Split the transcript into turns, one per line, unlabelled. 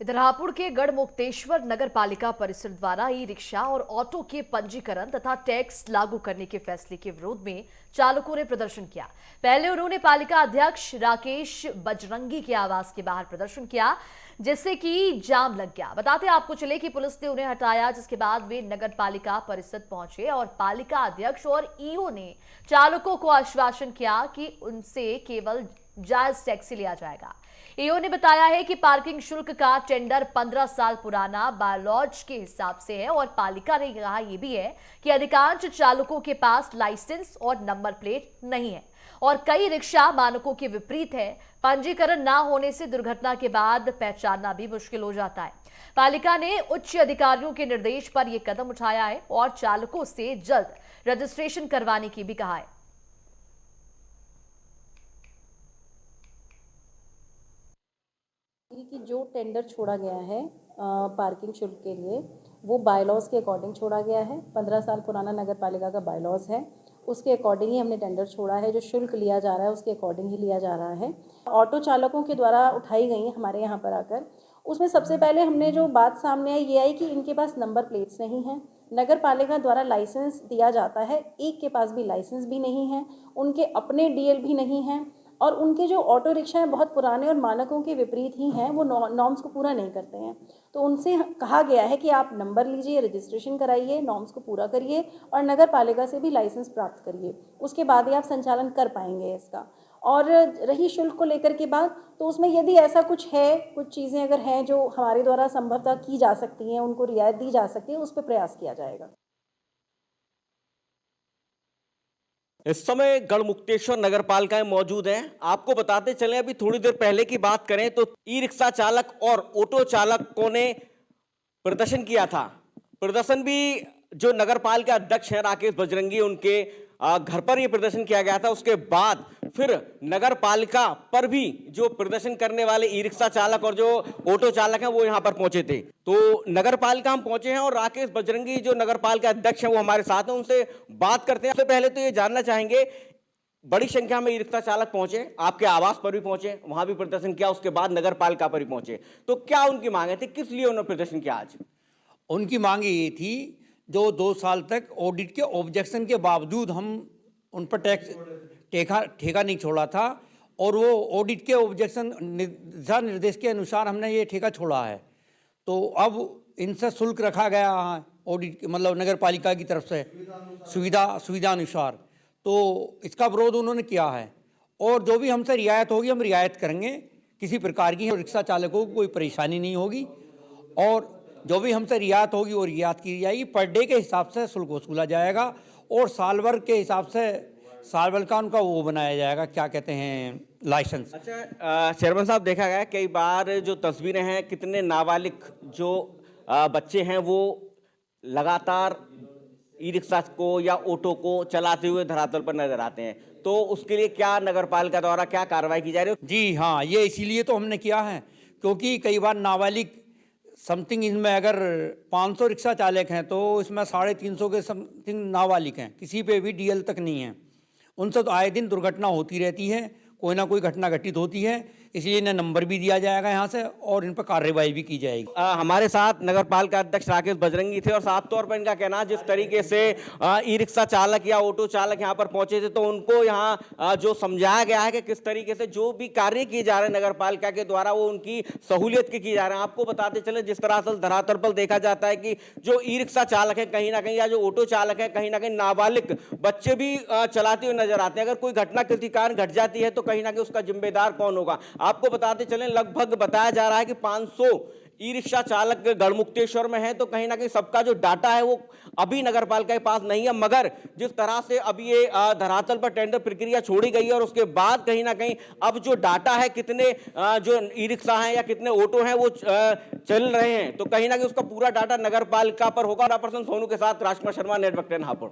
इधर हापुड़ के गढ़मुक्तेश्वर नगर पालिका परिसर द्वारा ई रिक्शा और ऑटो के पंजीकरण तथा टैक्स लागू करने के फैसले के विरोध में चालकों ने प्रदर्शन किया। पहले उन्होंने पालिका अध्यक्ष राकेश बजरंगी के आवास के बाहर प्रदर्शन किया, जिससे कि जाम लग गया। बताते आपको चले कि पुलिस ने उन्हें हटाया, जिसके बाद वे नगर पालिका परिषद पहुंचे और पालिका अध्यक्ष और ईओ ने चालकों को आश्वासन किया कि उनसे केवल जायज टैक्सी लिया जाएगा। ईओ ने बताया है कि पार्किंग शुल्क का टेंडर 15 साल पुराना बायलॉज के हिसाब से है और पालिका ने कहा यह भी है कि अधिकांश चालकों के पास लाइसेंस और नंबर प्लेट नहीं है और कई रिक्शा मानकों के विपरीत है। पंजीकरण न होने से दुर्घटना के बाद पहचानना भी मुश्किल हो जाता है। पालिका ने उच्च अधिकारियों के निर्देश पर यह कदम उठाया है और चालकों से जल्द रजिस्ट्रेशन करवाने की भी कहा है।
कि जो टेंडर छोड़ा गया है पार्किंग शुल्क के लिए, वो बायलॉज के अकॉर्डिंग छोड़ा गया है। 15 साल पुराना नगर पालिका का बायलॉज है, उसके अकॉर्डिंग ही हमने टेंडर छोड़ा है। जो शुल्क लिया जा रहा है उसके अकॉर्डिंग ही लिया जा रहा है। ऑटो चालकों के द्वारा उठाई गई हमारे यहाँ पर आकर, उसमें सबसे पहले हमने जो बात सामने आई ये आई कि इनके पास नंबर प्लेट्स नहीं हैं। नगर पालिका द्वारा लाइसेंस दिया जाता है, एक के पास भी लाइसेंस भी नहीं है, उनके अपने डीएल भी नहीं हैं और उनके जो ऑटो रिक्शा हैं बहुत पुराने और मानकों के विपरीत ही हैं, वो नॉर्म्स को पूरा नहीं करते हैं। तो उनसे कहा गया है कि आप नंबर लीजिए, रजिस्ट्रेशन कराइए, नॉर्म्स को पूरा करिए और नगर पालिका से भी लाइसेंस प्राप्त करिए, उसके बाद ही आप संचालन कर पाएंगे इसका। और रही शुल्क को लेकर की बात, तो उसमें यदि ऐसा कुछ है, कुछ चीज़ें अगर हैं जो हमारे द्वारा संभवतः की जा सकती हैं, उनको रियायत दी जा सकती है, उस पर प्रयास किया जाएगा।
इस समय गढ़मुक्तेश्वर नगर पालिका में मौजूद हैं। आपको बताते चलें, अभी थोड़ी देर पहले की बात करें तो ई रिक्शा चालक और ऑटो चालकों ने प्रदर्शन किया था। प्रदर्शन भी जो नगर पालिका अध्यक्ष हैं राकेश बजरंगी, उनके घर पर यह प्रदर्शन किया गया था। उसके बाद फिर नगर पालिका पर भी जो प्रदर्शन करने वाले ई रिक्शा चालक और जो ऑटो चालक हैं वो यहां पर पहुंचे थे। तो नगर पालिका हम पहुंचे हैं और राकेश बजरंगी जो नगर पालिका अध्यक्ष हैं वो हमारे साथ हैं, उनसे बात करते हैं। सबसे पहले तो ये जानना चाहेंगे, बड़ी संख्या में ई रिक्शा चालक पहुंचे, आपके आवास पर भी पहुंचे, वहां भी प्रदर्शन किया, उसके बाद नगर पालिका पर भी पहुंचे, तो क्या उनकी मांगे थी, किस लिए उन्होंने प्रदर्शन किया आज?
उनकी मांग ये थी, जो 2 साल तक ऑडिट के ऑब्जेक्शन के बावजूद हम उन पर टैक्स ठेका नहीं छोड़ा था और वो ऑडिट के ऑब्जेक्शन दिशा निर्देश के अनुसार हमने ये ठेका छोड़ा है। तो अब इनसे शुल्क रखा गया है ऑडिट मतलब नगर पालिका की तरफ से सुविधा अनुसार, तो इसका विरोध उन्होंने किया है और जो भी हमसे रियायत होगी हम रियायत करेंगे। किसी प्रकार की रिक्शा चालकों को कोई परेशानी नहीं होगी और जो भी हमसे रियायत होगी वो रियायत की जाएगी। पर डे के हिसाब से शुल्क वसूला जाएगा और साल भर के हिसाब से साल भर का उनका वो बनाया जाएगा, क्या कहते हैं, लाइसेंस।
अच्छा चेयरमैन साहब, देखा गया कई बार जो तस्वीरें हैं, कितने नाबालिग जो बच्चे हैं वो लगातार ई रिक्शा को या ऑटो को चलाते हुए धरातल पर नजर आते हैं, तो उसके लिए क्या नगर पालिका द्वारा क्या कार्रवाई की जा रही है?
जी हाँ, ये इसीलिए तो हमने किया है क्योंकि कई बार नाबालिग समथिंग, इसमें अगर 500 रिक्शा चालक हैं तो इसमें 350 के समथिंग नाबालिग हैं, किसी पे भी डीएल तक नहीं है। उनसे तो आए दिन दुर्घटना होती रहती है, कोई ना कोई घटना घटित होती है, इसलिए इन्हें नंबर भी दिया जाएगा यहाँ से और इन पर कार्रवाई भी की जाएगी।
हमारे साथ नगर पालिका अध्यक्ष राकेश बजरंगी थे और साफ तौर पर इनका कहना, जिस तरीके से ई रिक्शा चालक या ऑटो चालक यहाँ पर पहुंचे थे तो उनको यहाँ जो समझाया गया है कि किस तरीके से जो भी कार्य किए जा रहे हैं नगर पालिका के द्वारा वो उनकी सहूलियत के किए जा रहे हैं। आपको बताते चले, जिस तरह से धरातल पर देखा जाता है कि जो ई रिक्शा चालक है कहीं ना कहीं या जो ऑटो चालक है कहीं ना कहीं नाबालिग बच्चे भी चलाते हुए नजर आते हैं। अगर कोई घटना किसी कारण घट जाती है तो कहीं ना कहीं उसका जिम्मेदार कौन होगा? आपको बताते चलें, लगभग बताया जा रहा है कि 500 ई रिक्शा चालक गढ़मुक्तेश्वर में है, तो कहीं ना कहीं सबका जो डाटा है वो अभी नगर पालिका के पास नहीं है। मगर जिस तरह से अभी ये धरातल पर टेंडर प्रक्रिया छोड़ी गई है और उसके बाद कहीं ना कहीं अब जो डाटा है, कितने जो ई रिक्शा हैं या कितने ऑटो हैं वो चल रहे हैं, तो कहीं ना कहीं उसका पूरा डाटा नगर पालिका पर होगा। पर्सन सोनू के साथ राजकुमार शर्मा, नेटवर्क 10 हापुड़।